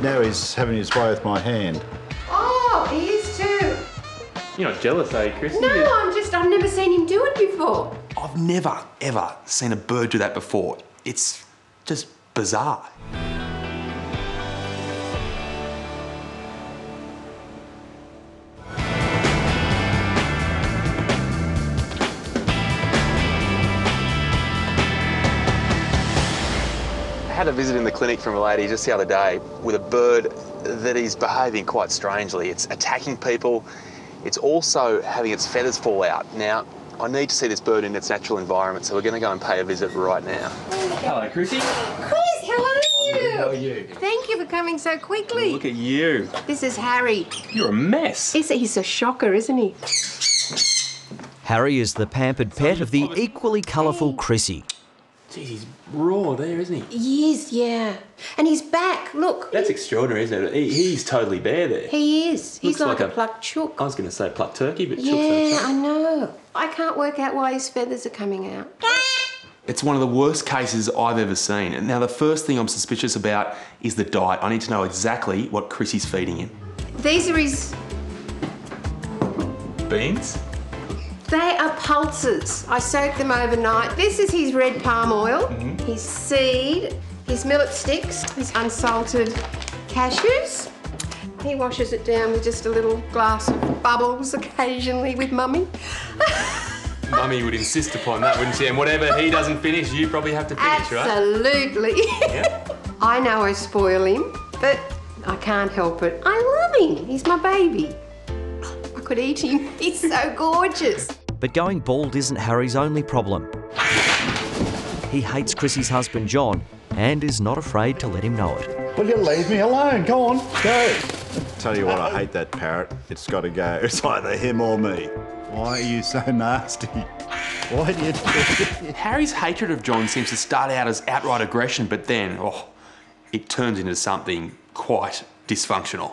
Now he's having his way with my hand. Oh, he is too. You're not jealous, are you, Chris? No, I've never seen him do it before. I've never, ever seen a bird do that before. It's just bizarre. I had a visit in the clinic from a lady just the other day with a bird that is behaving quite strangely. It's attacking people. It's also having its feathers fall out. Now, I need to see this bird in its natural environment, so we're going to go and pay a visit right now. Hello, Chrissy. Chris, how are you? How are you? Thank you for coming so quickly. Look at you. This is Harry. You're a mess. He's a shocker, isn't he? Harry is the pampered pet of the equally colourful Chrissy. Jeez, he's raw there, isn't he? He is, yeah. And he's back, look. That's extraordinary, isn't it? He's totally bare there. He is. He's Looks like like a plucked chook. I was going to say plucked turkey, but chook's Yeah, okay. I know. I can't work out why his feathers are coming out. It's one of the worst cases I've ever seen. And now the first thing I'm suspicious about is the diet. I need to know exactly what Chrissy's feeding him. These are his... Beans? They are pulses. I soaked them overnight. This is his red palm oil, his seed, his millet sticks, his unsalted cashews. He washes it down with just a little glass of bubbles occasionally with Mummy. Mummy would insist upon that, wouldn't she? And whatever he doesn't finish, you probably have to finish, right? Absolutely. Yeah. I know I spoil him, but I can't help it. I love him. He's my baby. I could eat him. He's so gorgeous. But going bald isn't Harry's only problem. He hates Chrissy's husband John and is not afraid to let him know it. Will you leave me alone? Go on, go. Tell you what, I hate that parrot. It's got to go. It's either him or me. Why are you so nasty? Why do you do it? Harry's hatred of John seems to start out as outright aggression, but then, it turns into something quite dysfunctional.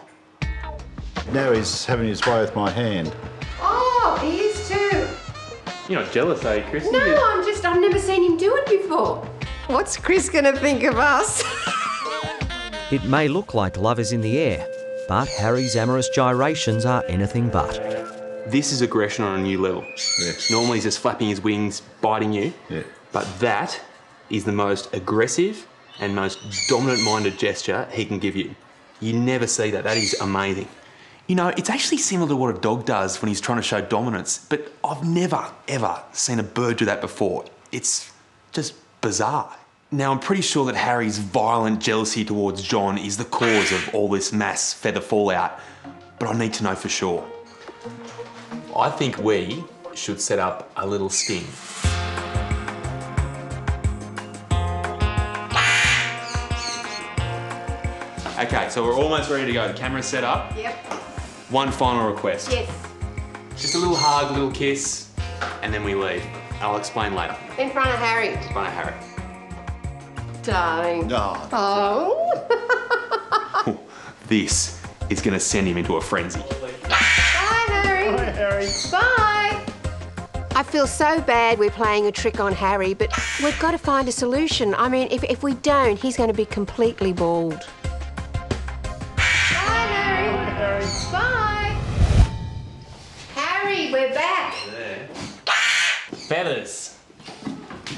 Now he's having his way with my hand. Oh, he is too. You're not jealous, are you, Chris? No, I've never seen him do it before. What's Chris gonna think of us? It may look like love is in the air, but Harry's amorous gyrations are anything but. This is aggression on a new level. Yes. Normally he's just flapping his wings, biting you. Yeah. But that is the most aggressive and most dominant-minded gesture he can give you. You never see that. That is amazing. You know, it's actually similar to what a dog does when he's trying to show dominance, but I've never, ever seen a bird do that before. It's just bizarre. Now, I'm pretty sure that Harry's violent jealousy towards John is the cause of all this mass feather fallout, but I need to know for sure. I think we should set up a little sting. Okay, so we're almost ready to go. The camera's set up. Yep. One final request. Yes. Just a little hug, a little kiss, and then we leave. I'll explain later. In front of Harry. In front of Harry. Darling. Oh. Oh. This is going to send him into a frenzy. Bye, Harry. Hi, Harry. Bye. I feel so bad we're playing a trick on Harry, but we've got to find a solution. I mean, if we don't, he's going to be completely bald. Bye, Harry. Hi, Harry. Bye. Harry, we're back. Feathers.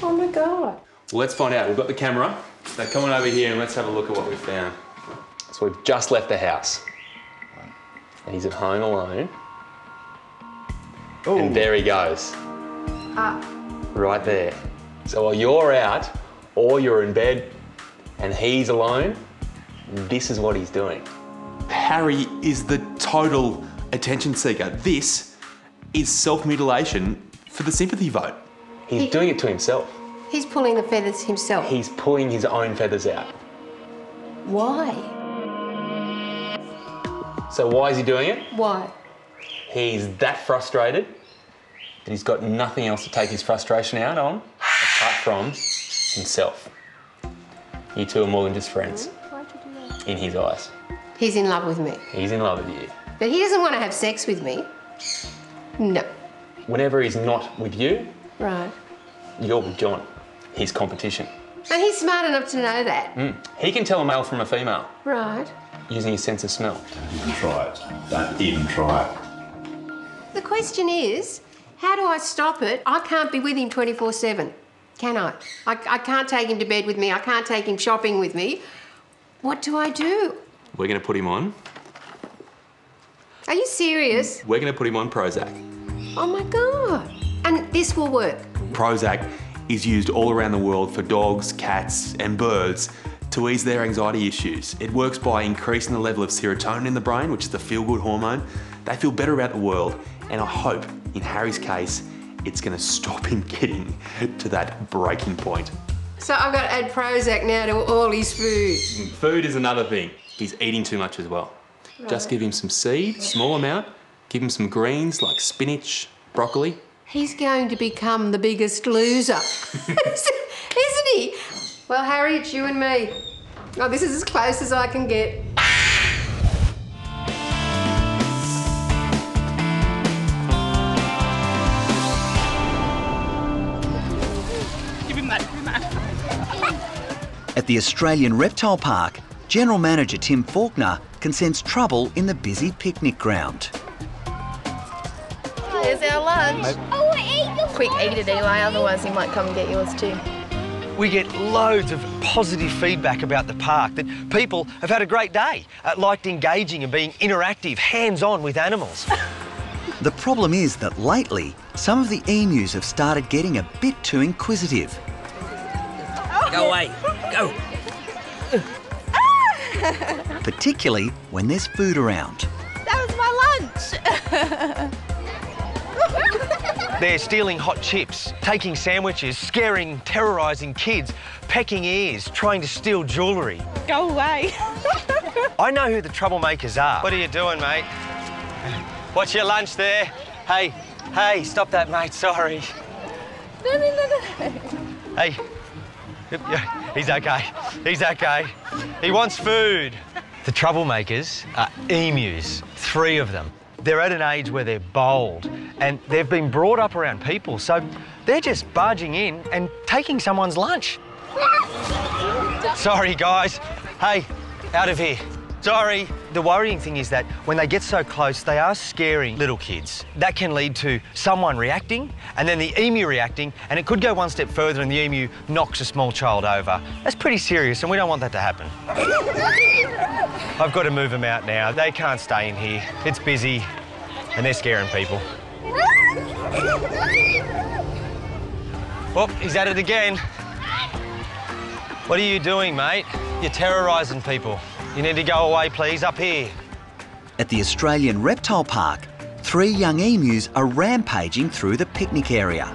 Oh, my God. Well, let's find out. We've got the camera. So come on over here and let's have a look at what we've found. So we've just left the house. And he's at home alone. Ooh. And there he goes. Right there. So while you're out or you're in bed and he's alone, this is what he's doing. Harry is the total attention seeker. This is self-mutilation for the sympathy vote. He's doing it to himself. He's pulling the feathers himself. He's pulling his own feathers out. Why? So why is he doing it? Why? He's that frustrated that he's got nothing else to take his frustration out on apart from himself. You two are more than just friends. Why'd you do that? In his eyes. He's in love with me. He's in love with you. But he doesn't want to have sex with me. No. Whenever he's not with you, Right. you're with John, his competition. And he's smart enough to know that. He can tell a male from a female Right. using his sense of smell. Don't even try it. Don't even try it. The question is, how do I stop it? I can't be with him 24/7, can I? I can't take him to bed with me. I can't take him shopping with me. What do I do? We're going to put him on. Are you serious? We're going to put him on Prozac. Oh my God. And this will work? Prozac is used all around the world for dogs, cats and birds to ease their anxiety issues. It works by increasing the level of serotonin in the brain, which is the feel-good hormone. They feel better about the world, and I hope, in Harry's case, it's going to stop him getting to that breaking point. So I've got to add Prozac now to all his food. Food is another thing. He's eating too much as well. Right. Just give him some seed, small amount. Give him some greens like spinach, broccoli. He's going to become the biggest loser, isn't he? Well, Harry, it's you and me. Oh, this is as close as I can get. Give him that. At the Australian Reptile Park, General Manager Tim Faulkner can sense trouble in the busy picnic ground. Here's our lunch. Quick, eat it, Eli, otherwise he might come and get yours too. We get loads of positive feedback about the park, that people have had a great day, liked engaging and being interactive, hands-on with animals. The problem is that lately, some of the emus have started getting a bit too inquisitive. Go away, go. Particularly when there's food around. That was my lunch. They're stealing hot chips, taking sandwiches, scaring, terrorising kids, pecking ears, trying to steal jewellery. Go away. I know who the troublemakers are. What are you doing, mate? What's your lunch there? Hey, stop that, mate, sorry. No. Hey, he's okay. He wants food. The troublemakers are emus, 3 of them. They're at an age where they're bold and they've been brought up around people, so they're just barging in and taking someone's lunch. Sorry, guys. Hey, out of here. Sorry. The worrying thing is that when they get so close, they are scaring little kids. That can lead to someone reacting and then the emu reacting, and it could go one step further and the emu knocks a small child over. That's pretty serious and we don't want that to happen. I've got to move them out now. They can't stay in here. It's busy and they're scaring people. Oh, he's at it again. What are you doing, mate? You're terrorising people. You need to go away, please, up here. At the Australian Reptile Park, 3 young emus are rampaging through the picnic area.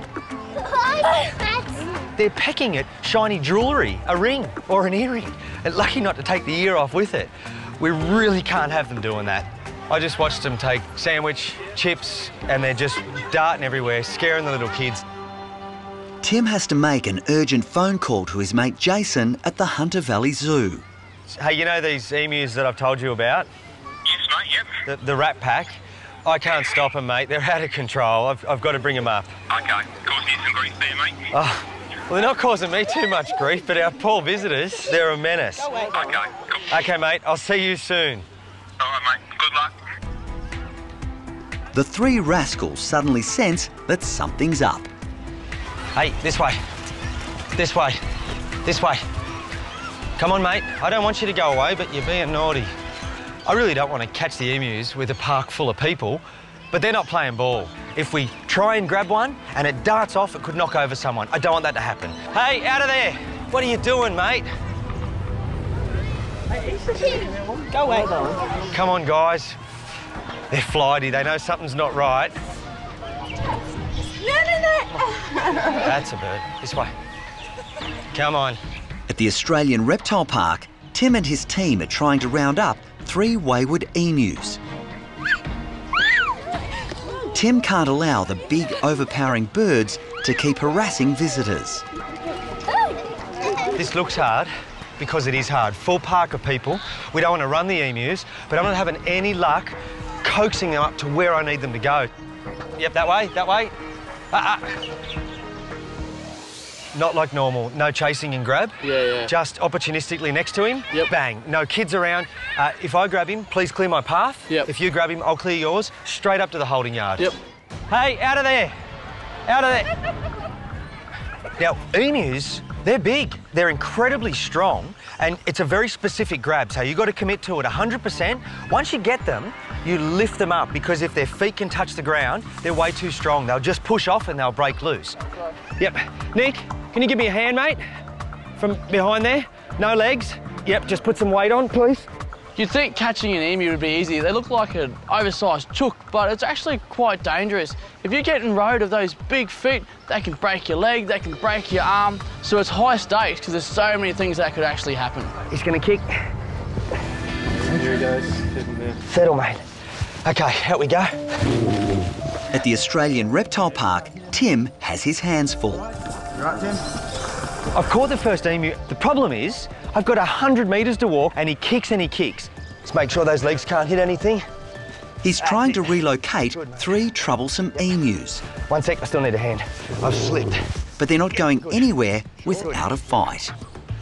They're pecking at shiny jewellery, a ring or an earring, and lucky not to take the ear off with it. We really can't have them doing that. I just watched them take sandwich, chips, and they're just darting everywhere, scaring the little kids. Tim has to make an urgent phone call to his mate Jason at the Hunter Valley Zoo. Hey, you know these emus that I've told you about? Yes, mate, yep. The rat pack? I can't stop them, mate. They're out of control. I've got to bring them up. Okay, causing you some grief there, mate. Oh, well, they're not causing me too much grief, but our poor visitors, they're a menace. Okay, cool. Okay, mate, I'll see you soon. All right, mate, good luck. The 3 rascals suddenly sense that something's up. Hey, this way. This way. This way. Come on, mate. I don't want you to go away, but you're being naughty. I really don't want to catch the emus with a park full of people, but they're not playing ball. If we try and grab one and it darts off, it could knock over someone. I don't want that to happen. Hey, out of there! What are you doing, mate? Go away. Come on, guys. They're flighty. They know something's not right. No. That's a bird. This way. Come on. At the Australian Reptile Park, Tim and his team are trying to round up 3 wayward emus. Tim can't allow the big, overpowering birds to keep harassing visitors. This looks hard because it is hard. Full park of people. We don't want to run the emus, but I'm not having any luck coaxing them up to where I need them to go. Yep, that way, that way. not like normal. No chasing and grab. Yeah. Just opportunistically next to him. Yep. Bang. No kids around. If I grab him, please clear my path. Yep. If you grab him, I'll clear yours. Straight up to the holding yard. Yep. Hey, out of there. Out of there. Now, emus, they're big. They're incredibly strong, and it's a very specific grab, so you've got to commit to it 100%. Once you get them, you lift them up, because if their feet can touch the ground, they're way too strong. They'll just push off and they'll break loose. Yep. Nick, can you give me a hand, mate? From behind there? No legs? Yep, just put some weight on, please. You'd think catching an emu would be easy. They look like an oversized chook, but it's actually quite dangerous. If you get in road of those big feet, they can break your leg, they can break your arm. So it's high stakes, because there's so many things that could actually happen. He's gonna kick. Here he goes. Settle, mate. Okay, out we go. At the Australian Reptile Park, Tim has his hands full. You right, Tim? I've caught the first emu. The problem is, I've got 100 metres to walk, and he kicks and he kicks. Just make sure those legs can't hit anything. He's trying to relocate 3 troublesome emus. 1 sec, I still need a hand. I've slipped. But they're not going anywhere without a fight.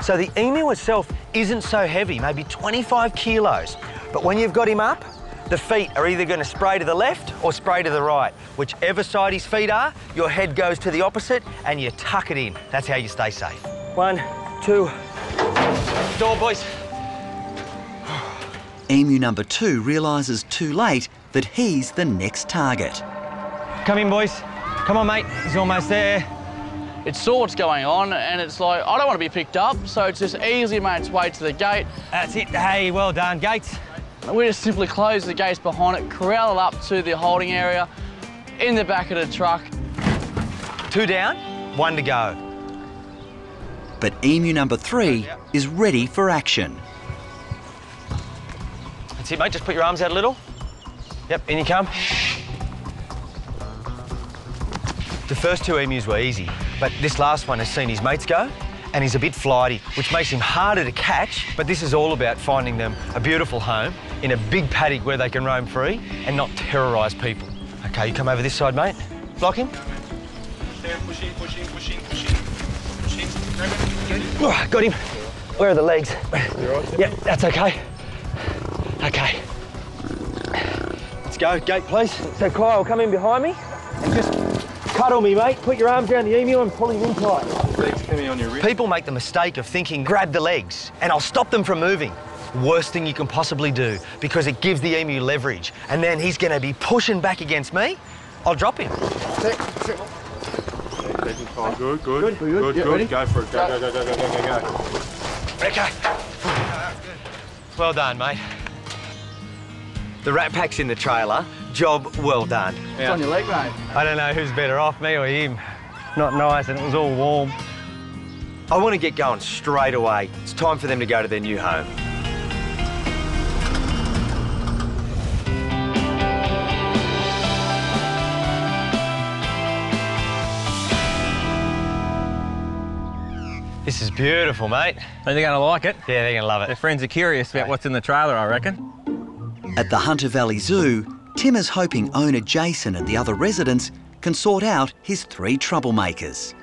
So the emu itself isn't so heavy, maybe 25 kilos. But when you've got him up, the feet are either going to spray to the left or spray to the right. Whichever side his feet are, your head goes to the opposite and you tuck it in. That's how you stay safe. 1, 2, door, boys. Emu number 2 realises too late that he's the next target. Come in, boys. Come on, mate. He's almost there. It saw what's going on, and it's like, I don't want to be picked up, so it's just easily made its way to the gate. That's it. Hey, well done, Gates. We just simply close the gates behind it, corral it up to the holding area, in the back of the truck. 2 down, 1 to go. But emu number 3 is ready for action. That's it, mate. Just put your arms out a little. Yep, in you come. The first 2 emus were easy, but this last one has seen his mates go, and he's a bit flighty, which makes him harder to catch. But this is all about finding them a beautiful home in a big paddock where they can roam free and not terrorise people. Okay, you come over this side, mate. Block him. Push in, push in, push in, push in. Push in, grab it. Oh, got him. Where are the legs? You all right? Yep, that's okay. Okay. Let's go, gate, please. So Kyle, come in behind me and just cuddle me, mate. Put your arms around the emu and pull him in tight. Legs coming on your wrist. People make the mistake of thinking, grab the legs and I'll stop them from moving. Worst thing you can possibly do, because it gives the emu leverage, and then he's going to be pushing back against me. I'll drop him. Good, good, good, good. Go for it. Go, go, go, go, go, go, go, go. Okay. Well done, mate. The rat pack's in the trailer. Job well done. It's on your leg, mate. I don't know who's better off, me or him. Not nice, and it was all warm. I want to get going straight away. It's time for them to go to their new home. This is beautiful, mate. Think they're going to like it? Yeah, they're going to love it. Their friends are curious about what's in the trailer, I reckon. At the Hunter Valley Zoo, Tim is hoping owner Jason and the other residents can sort out his 3 troublemakers.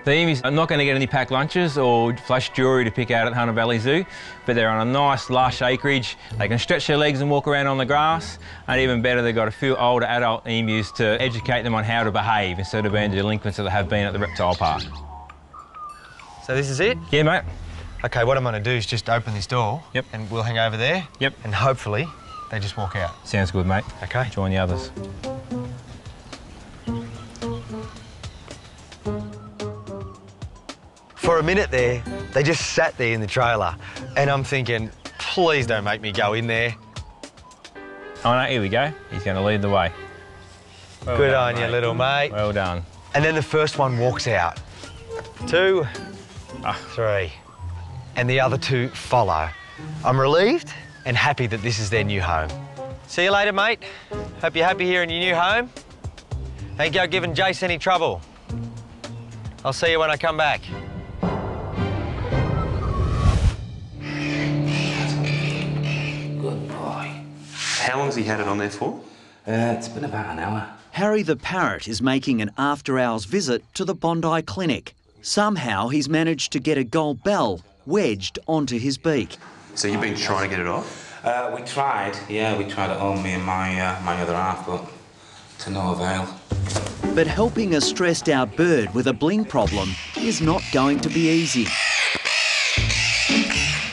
The emus are not going to get any packed lunches or flash jewellery to pick out at Hunter Valley Zoo, but they're on a nice, lush acreage. They can stretch their legs and walk around on the grass, and even better, they've got a few older adult emus to educate them on how to behave instead of being the delinquents that they have been at the reptile park. So this is it? Yeah, mate. Okay, what I'm going to do is just open this door. Yep. And we'll hang over there. Yep. And hopefully they just walk out. Sounds good, mate. Okay. Join the others. For a minute there, they just sat there in the trailer, and I'm thinking, please don't make me go in there. Oh no, here we go. He's going to lead the way. Well Good done, on you, mate. little mate. Well done. And then the first one walks out. 2, 3, and the other 2 follow. I'm relieved and happy that this is their new home. See you later, mate. Hope you're happy here in your new home. Ain't go giving Jace any trouble. I'll see you when I come back. Good boy. How long's he had it on there for? It's been about an hour. Harry the Parrot is making an after-hours visit to the Bondi Clinic. Somehow he's managed to get a gold bell wedged onto his beak. So you've been trying to get it off? We tried, yeah, we tried at home, me and my other half, but to no avail. But helping a stressed out bird with a bling problem is not going to be easy.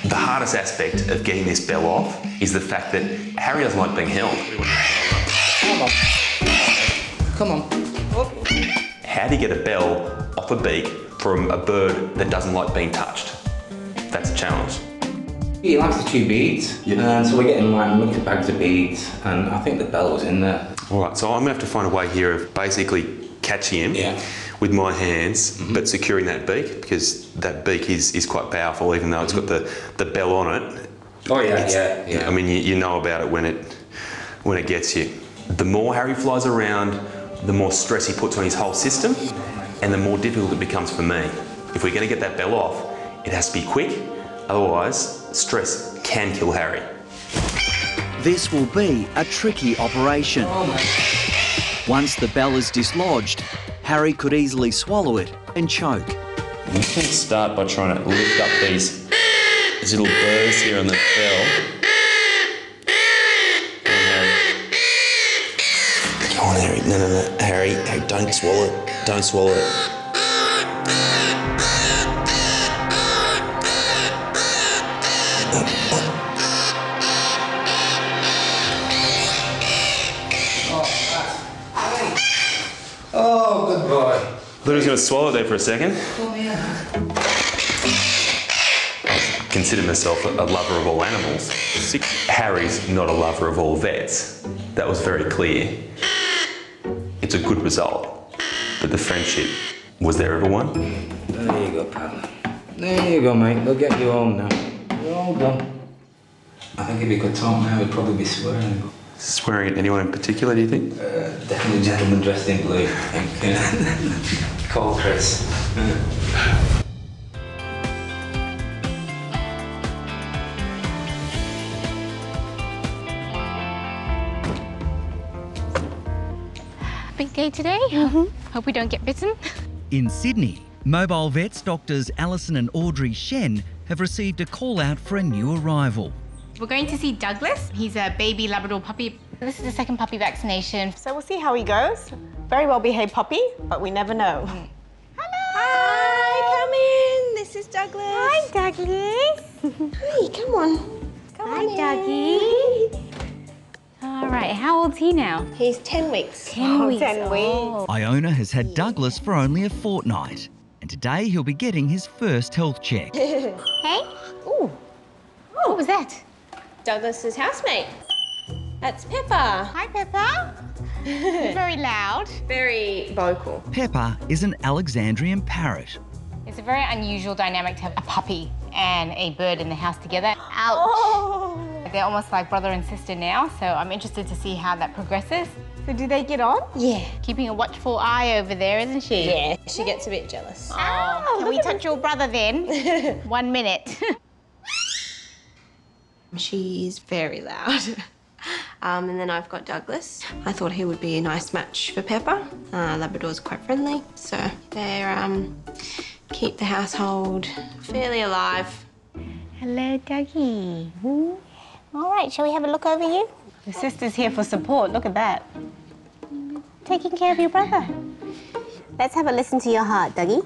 The hardest aspect of getting this bell off is the fact that Harry doesn't like being held. Come on. How do you get a bell off a beak from a bird that doesn't like being touched? That's a challenge. He likes to chew beads, and so we're getting like mixed bags of beads, and I think the bell was in there. All right, so I'm gonna have to find a way here of basically catching him with my hands, but securing that beak, because that beak is quite powerful, even though it's got the bell on it. Oh yeah. I mean, you know about it when it gets you. The more Harry flies around, the more stress he puts on his whole system, and the more difficult it becomes for me. If we're gonna get that bell off, it has to be quick, otherwise stress can kill Harry. This will be a tricky operation. Once the bell is dislodged, Harry could easily swallow it and choke. I'm just going to start by trying to lift up these little burrs here on the bell. Come on, Harry. No. Harry, don't swallow it. Don't swallow it. Oh, good boy. I thought he was going to swallow it there for a second. I consider myself a lover of all animals. Harry's not a lover of all vets. That was very clear. It's a good result, but the friendship, was there ever one? There you go, pal. There you go, mate. We'll get you home now. You're all done. I think if he could talk now, he'd probably be swearing. Swearing at anyone in particular, do you think? Definitely a gentleman dressed in blue, I think. Call Chris. Big day today. Hope we don't get bitten. In Sydney, mobile vets doctors Alison and Audrey Shen have received a call out for a new arrival. We're going to see Douglas. He's a baby Labrador puppy. This is the second puppy vaccination. So we'll see how he goes. Very well behaved puppy, but we never know. Hello! Hi, come in. This is Douglas. Hi, Douglas. Hi, come on. Hi, Dougie. All right, how old's he now? He's 10 weeks. 10 weeks. 10 weeks. Iona has had Douglas for only a fortnight, and today he'll be getting his first health check. Hey? Ooh. What was that? Douglas's housemate. That's Pepper. Hi, Pepper. Very loud. Very vocal. Pepper is an Alexandrian parrot. It's a very unusual dynamic to have a puppy and a bird in the house together. Ouch. Oh. They're almost like brother and sister now, so I'm interested to see how that progresses. So do they get on? Yeah. Keeping a watchful eye over there, isn't she? Yeah, she gets a bit jealous. Oh, can we touch your brother then? 1 minute. She's very loud. And then I've got Douglas. I thought he would be a nice match for Pepper. Labrador's quite friendly, so they keep the household fairly alive. Hello, Dougie. All right, shall we have a look over you? The sister's here for support, look at that. Taking care of your brother. Let's have a listen to your heart, Dougie.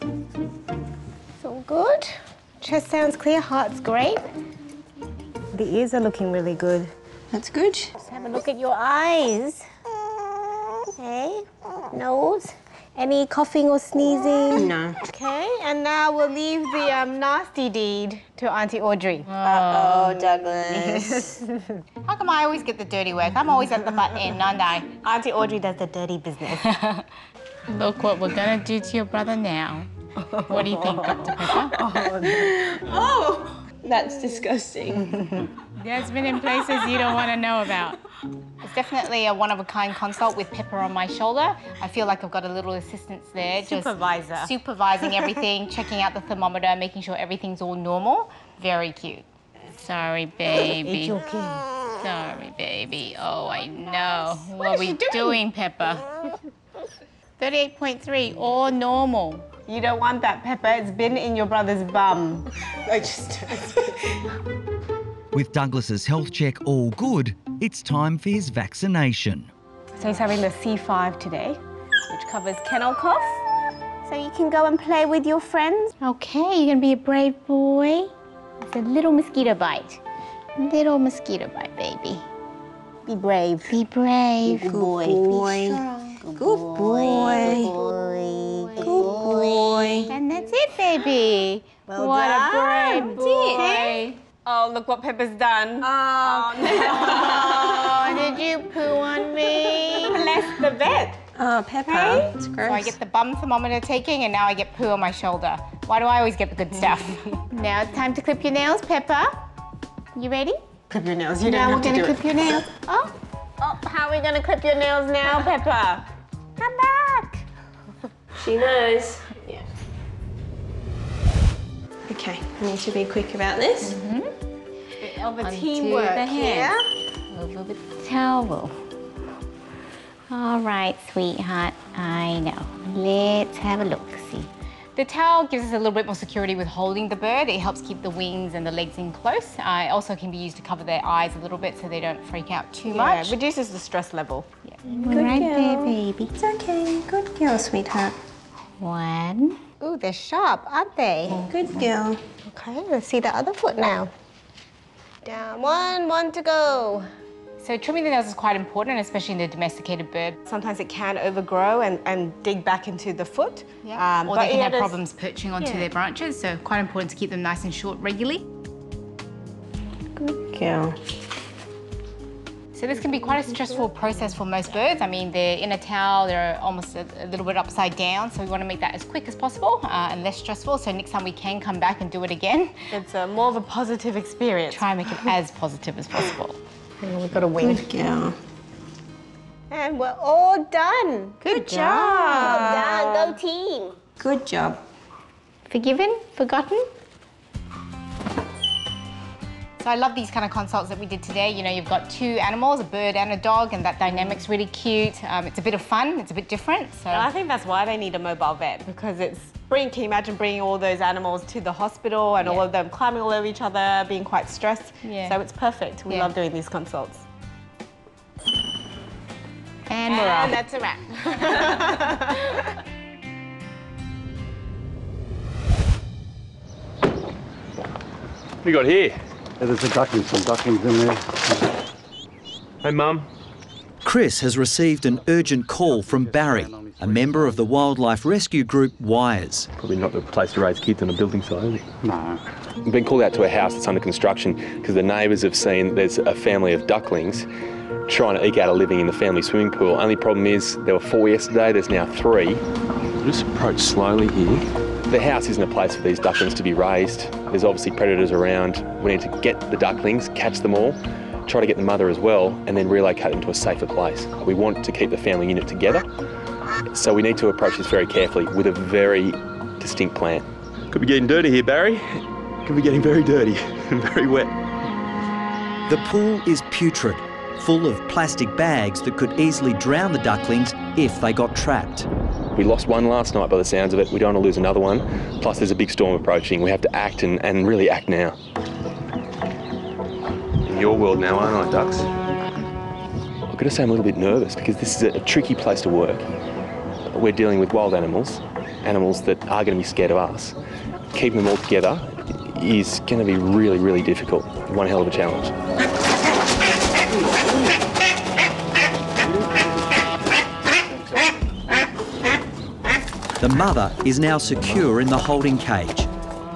It's all good. Chest sounds clear, heart's great. The ears are looking really good. That's good. Let's have a look at your eyes. Okay, nose. Any coughing or sneezing? No. Okay, and now we'll leave the nasty deed to Auntie Audrey. Uh-oh, Douglas. How come I always get the dirty work? I'm always at the butt end, aren't I? Auntie Audrey does the dirty business. Look what we're gonna do to your brother now. What do you think, Dr. Pepper? Oh, no. Oh, that's disgusting. He has been in places you don't want to know about. It's definitely a one-of-a-kind consult with Pepper on my shoulder. I feel like I've got a little assistance there. Supervisor. Just supervising everything, checking out the thermometer, making sure everything's all normal. Very cute. Sorry, baby. It's okay. Sorry, baby. Oh, I know. What are we doing, Pepper? 38.3 or normal. You don't want that, Pepper. It's been in your brother's bum. With Douglas's health check all good, it's time for his vaccination. So he's having the C5 today, which covers kennel cough. So you can go and play with your friends. Okay, you're gonna be a brave boy. It's a little mosquito bite. Little mosquito bite, baby. Be brave. Be brave. Good boy. Good boy. Good boy. And that's it, baby. Well what done. a brave boy. Oh, look what Pepper's done. Oh, did you poo on me? Bless the vet. Oh, Pepper. Hey? It's So gross. I get the bum thermometer taking and now I get poo on my shoulder. Why do I always get the good stuff? Now it's time to clip your nails, Pepper. You ready? Clip your nails. You don't now have we're to gonna do clip it. your nails. Oh, Oh, how are we gonna clip your nails now, Pepper? come back. She knows. Yeah. Okay, I need to be quick about this. Bit of a Onto teamwork the here. hands. Over with the towel. All right, sweetheart, I know. Let's have a look-see. The towel gives us a little bit more security with holding the bird. It helps keep the wings and the legs in close. It also can be used to cover their eyes a little bit so they don't freak out too much. Reduces the stress level. Yeah. Good Right girl. there, baby. It's okay. Good girl, sweetheart. One. Ooh, they're sharp, aren't they? Good girl. Okay, let's see the other foot now. Down, one to go. So trimming the nails is quite important, especially in the domesticated bird. Sometimes it can overgrow and dig back into the foot. Yeah. Or but they can have there's- problems perching onto their branches, so quite important to keep them nice and short regularly. Good girl. So this can be quite a stressful process for most birds. I mean, they're in a towel, they're almost a little bit upside down, so we want to make that as quick as possible and less stressful, so next time we can come back and do it again. It's more of a positive experience. Try and make it as positive as possible. Hang on, we've got a wing. Good girl. And we're all done. Good job. Well done, go team. Good job. Forgiven? Forgotten? So I love these kind of consults that we did today. You know, you've got two animals, a bird and a dog, and that dynamic's really cute. It's a bit of fun, it's a bit different. So And I think that's why they need a mobile vet, because it's can you imagine bringing all those animals to the hospital and all of them climbing all over each other, being quite stressed. Yeah. So it's perfect. We Yeah. love doing these consults. And we're off. That's a wrap. What do you got here? There's some ducklings in there. Hey, Mum. Chris has received an urgent call from Barry, a member of the wildlife rescue group Wires. Probably not the place to raise kids on a building site, is it? No. We've been called out to a house that's under construction because the neighbours have seen there's a family of ducklings trying to eke out a living in the family swimming pool. Only problem is there were 4 yesterday, there's now 3. We'll just approach slowly here. The house isn't a place for these ducklings to be raised. There's obviously predators around. We need to get the ducklings, catch them all, try to get the mother as well, and then relocate them to a safer place. We want to keep the family unit together, so we need to approach this very carefully with a very distinct plan. Could be getting dirty here, Barry. Could be getting very dirty and very wet. The pool is putrid, full of plastic bags that could easily drown the ducklings if they got trapped. We lost one last night by the sounds of it. We don't want to lose another one. Plus there's a big storm approaching. We have to act and really act now. In your world now, aren't I, ducks? I've got to say I'm a little bit nervous because this is a tricky place to work. We're dealing with wild animals, animals that are going to be scared of us. Keeping them all together is going to be really, really difficult. One hell of a challenge. The mother is now secure in the holding cage.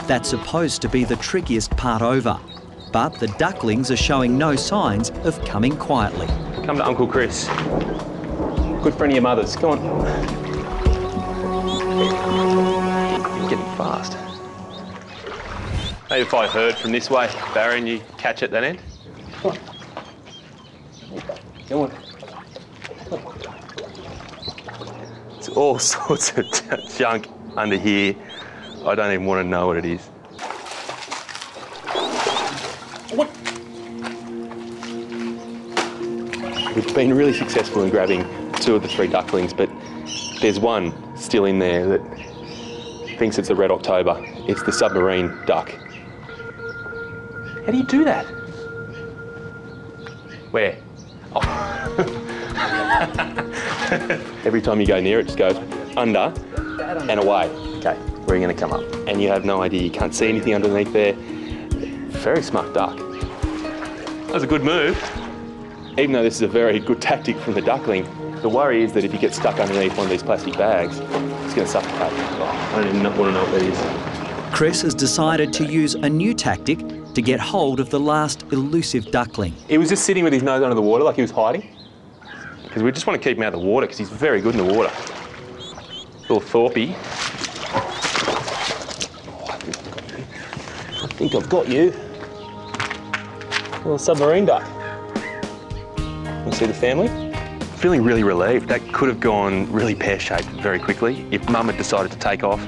That's supposed to be the trickiest part over. But the ducklings are showing no signs of coming quietly. Come to Uncle Chris. Good friend of your mother's. Come on. You're getting fast. Maybe if I heard from this way, Barry, and you catch at that end. Come on. It's all sorts of junk under here. I don't even want to know what it is. We've been really successful in grabbing 2 of the 3 ducklings, but There's one still in there that thinks it's a Red October. It's the submarine duck. How do you do that? Where? Oh. Every time you go near it, just goes under and away. Okay, where are you going to come up? And you have no idea, you can't see anything underneath there. Very smart duck. That was a good move. Even though this is a very good tactic from the duckling, the worry is that if you get stuck underneath one of these plastic bags, it's going to suffocate. Oh, I don't even want to know what that is. Chris has decided to use a new tactic to get hold of the last elusive duckling. He was just sitting with his nose under the water like he was hiding. Because we just want to keep him out of the water because he's very good in the water. Little Thorpey. I think I've got you. Little submarine duck. You see the family? Feeling really relieved. That could have gone really pear-shaped very quickly if Mum had decided to take off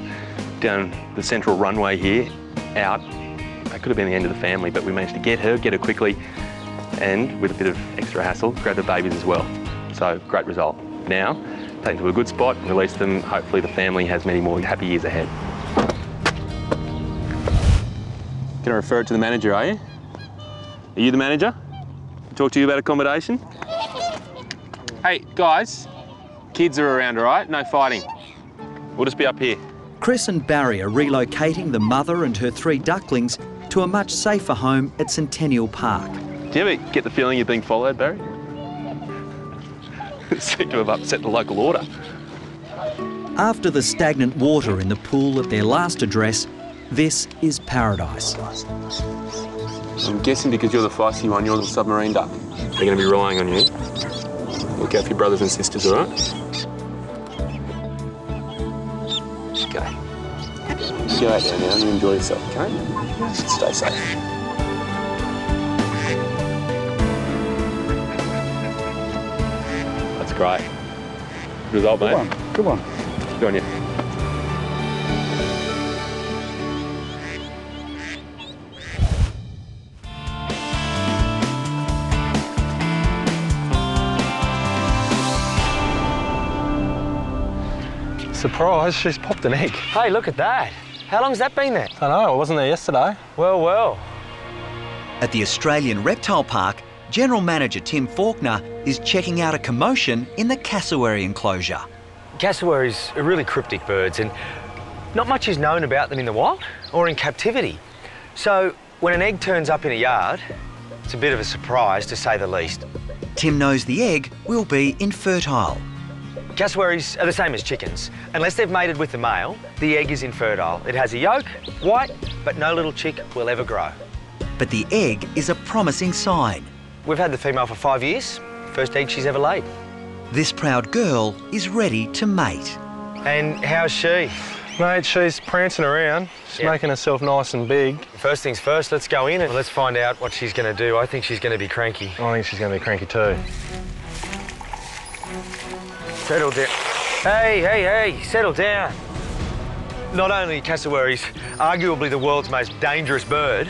down the central runway here, out. That could have been the end of the family, but we managed to get her quickly, and with a bit of extra hassle, grab the babies as well. So, great result. Now, take them to a good spot, release them. Hopefully the family has many more happy years ahead. Going to refer it to the manager, are you? Are you the manager? Talk to you about accommodation? Hey, guys, kids are around, all right? No fighting. We'll just be up here. Chris and Barry are relocating the mother and her 3 ducklings to a much safer home at Centennial Park. Do you ever get the feeling you're being followed, Barry? Seem to have upset the local order. After the stagnant water in the pool at their last address, this is paradise. I'm guessing because you're the feisty one, you're the submarine duck. They're going to be relying on you. Look out for your brothers and sisters, all right? Okay. You go out there now and you enjoy yourself, okay? Stay safe. That's great. Good result, mate. Good one. Good on you. Surprise, she's popped an egg. Hey, look at that. How long's that been there? I know, I wasn't there yesterday. Well. At the Australian Reptile Park, General Manager Tim Faulkner is checking out a commotion in the cassowary enclosure. Cassowaries are really cryptic birds and not much is known about them in the wild or in captivity. So when an egg turns up in a yard, it's a bit of a surprise to say the least. Tim knows the egg will be infertile. Cassowaries are the same as chickens. Unless they've mated with the male, the egg is infertile. It has a yolk, white, but no little chick will ever grow. But the egg is a promising sign. We've had the female for 5 years. First egg she's ever laid. This proud girl is ready to mate. And how's she? Mate, she's prancing around. She's making herself nice and big. First things first, let's go in and let's find out what she's going to do. I think she's going to be cranky. I think she's going to be cranky too. Settle down. Hey, settle down. Not only are cassowaries arguably the world's most dangerous bird,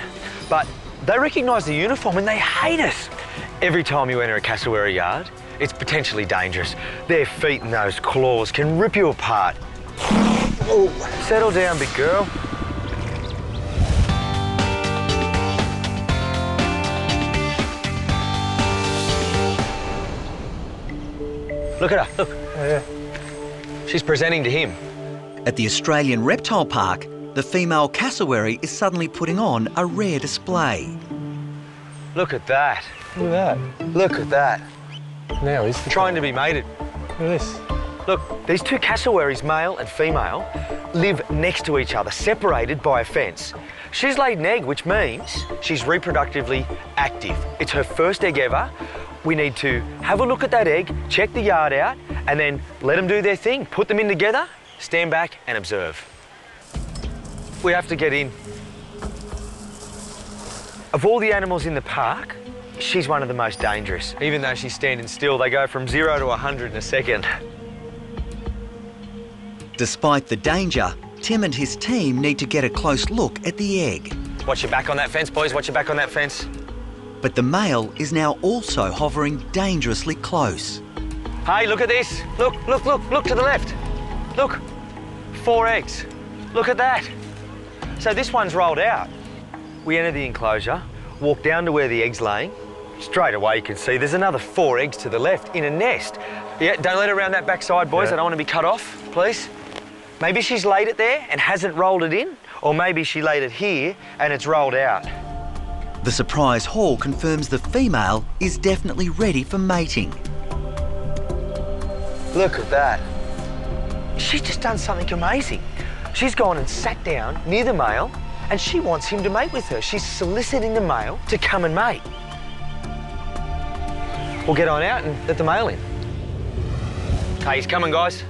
but they recognise the uniform and they hate us. Every time you enter a cassowary yard, it's potentially dangerous. Their feet and those claws can rip you apart. Oh, settle down, big girl. Look at her, look. Oh, yeah. She's presenting to him. At the Australian Reptile Park, the female cassowary is suddenly putting on a rare display. Look at that. Look at that. Look at that. Now he's trying to be mated. Look at this. Look, these 2 cassowaries, male and female, live next to each other, separated by a fence. She's laid an egg, which means she's reproductively active. It's her first egg ever. We need to have a look at that egg, check the yard out, and then let them do their thing. Put them in together, stand back and observe. We have to get in. Of all the animals in the park, she's one of the most dangerous. Even though she's standing still, they go from 0 to 100 in a second. Despite the danger, Tim and his team need to get a close look at the egg. Watch your back on that fence, boys. Watch your back on that fence. But the male is now also hovering dangerously close. Hey, look at this. Look to the left. Look, 4 eggs. Look at that. So this one's rolled out. We enter the enclosure, walk down to where the egg's laying. Straight away you can see there's another 4 eggs to the left in a nest. Yeah, don't let her around that backside, boys. I don't want to be cut off, please. Maybe she's laid it there and hasn't rolled it in, or maybe she laid it here and it's rolled out. The surprise haul confirms the female is definitely ready for mating. Look at that. She's just done something amazing. She's gone and sat down near the male and she wants him to mate with her. She's soliciting the male to come and mate. We'll get on out and let the male in. Hey, he's coming, guys.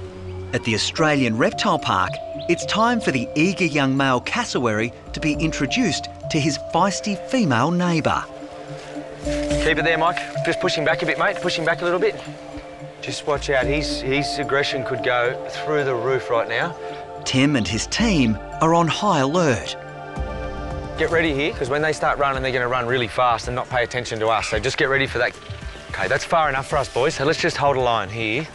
At the Australian Reptile Park, it's time for the eager young male cassowary to be introduced to his feisty female neighbour. Keep it there, Mike. Just push him back a bit, mate. Push him back a little bit. Just watch out. His aggression could go through the roof right now. Tim and his team are on high alert. Get ready here, because when they start running, they're going to run really fast and not pay attention to us. So just get ready for that. OK, that's far enough for us, boys. So let's just hold a line here.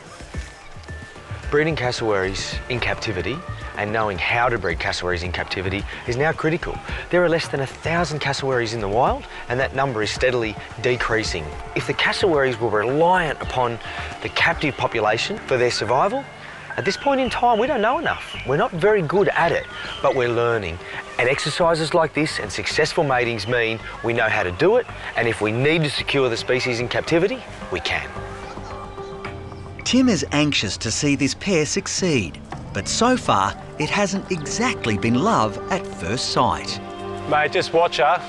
Breeding cassowaries in captivity and knowing how to breed cassowaries in captivity is now critical. There are less than 1,000 cassowaries in the wild, and that number is steadily decreasing. If the cassowaries were reliant upon the captive population for their survival, at this point in time, we don't know enough. We're not very good at it, but we're learning. And exercises like this and successful matings mean we know how to do it, and if we need to secure the species in captivity, we can. Tim is anxious to see this pair succeed, but so far it hasn't exactly been love at first sight. Mate, just watch her.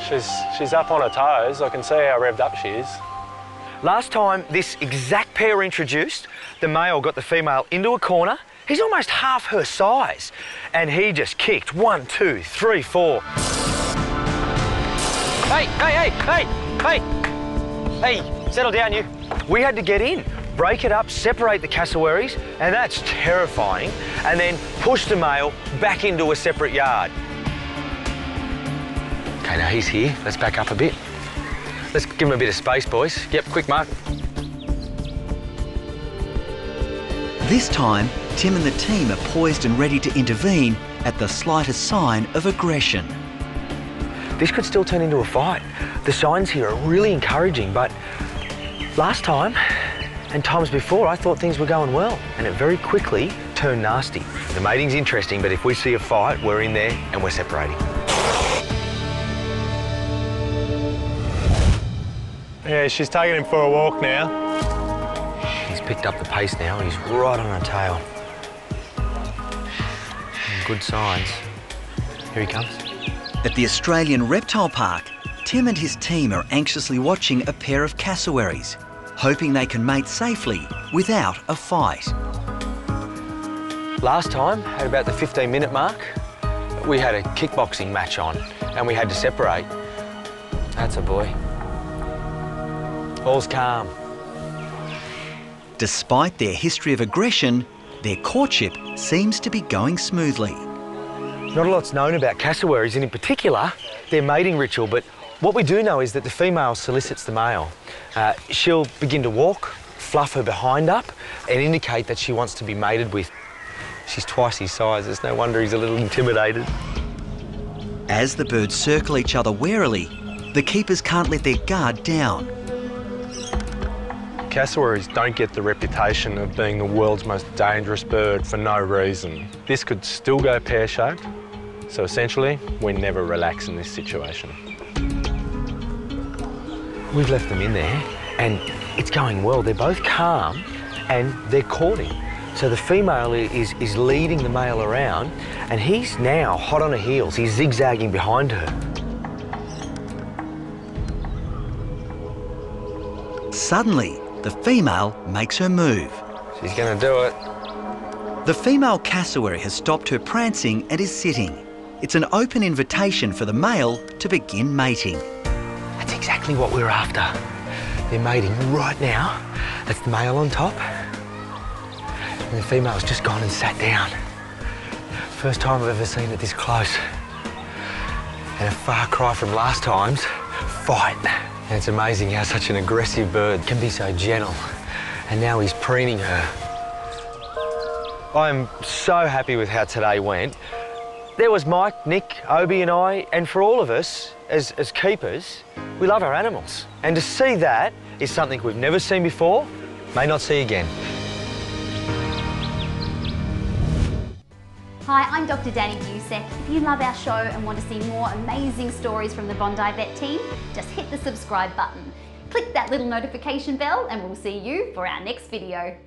She's up on her toes. I can see how revved up she is. Last time this exact pair were introduced, the male got the female into a corner. He's almost half her size, and he just kicked 1, 2, 3, 4. Hey, settle down, you. We had to get in, break it up, separate the cassowaries, and that's terrifying, and then push the male back into a separate yard. OK, now he's here. Let's back up a bit. Let's give him a bit of space, boys. Yep, quick mark. This time, Tim and the team are poised and ready to intervene at the slightest sign of aggression. This could still turn into a fight. The signs here are really encouraging, but last time and times before, I thought things were going well, and it very quickly turned nasty. The mating's interesting, but if we see a fight, we're in there and we're separating. Yeah, she's taking him for a walk now. He's picked up the pace now. He's right on her tail. Good signs. Here he comes. At the Australian Reptile Park, Tim and his team are anxiously watching a pair of cassowaries, hoping they can mate safely without a fight. Last time, at about the 15-minute mark, we had a kickboxing match on and we had to separate. That's a boy. All's calm. Despite their history of aggression, their courtship seems to be going smoothly. Not a lot's known about cassowaries, and in particular, their mating ritual, but what we do know is that the female solicits the male. She'll begin to walk, fluff her behind up, and indicate that she wants to be mated with. She's twice his size. It's no wonder he's a little intimidated. As the birds circle each other warily, the keepers can't let their guard down. Cassowaries don't get the reputation of being the world's most dangerous bird for no reason. This could still go pear-shaped, so essentially, we never relax in this situation. We've left them in there, and it's going well. They're both calm, and they're courting. So the female is leading the male around, and he's now hot on her heels. He's zigzagging behind her. Suddenly, the female makes her move. She's going to do it. The female cassowary has stopped her prancing and is sitting. It's an open invitation for the male to begin mating. That's exactly what we're after. They're mating right now. That's the male on top. And the female's just gone and sat down. First time I've ever seen it this close. And a far cry from last time's fight. And it's amazing how such an aggressive bird can be so gentle. And now he's preening her. I'm so happy with how today went. There was Mike, Nick, Obi and I, and for all of us, as keepers, we love our animals. And to see that is something we've never seen before, may not see again. Hi, I'm Dr. Danny Busek. If you love our show and want to see more amazing stories from the Bondi Vet team, just hit the subscribe button. Click that little notification bell and we'll see you for our next video.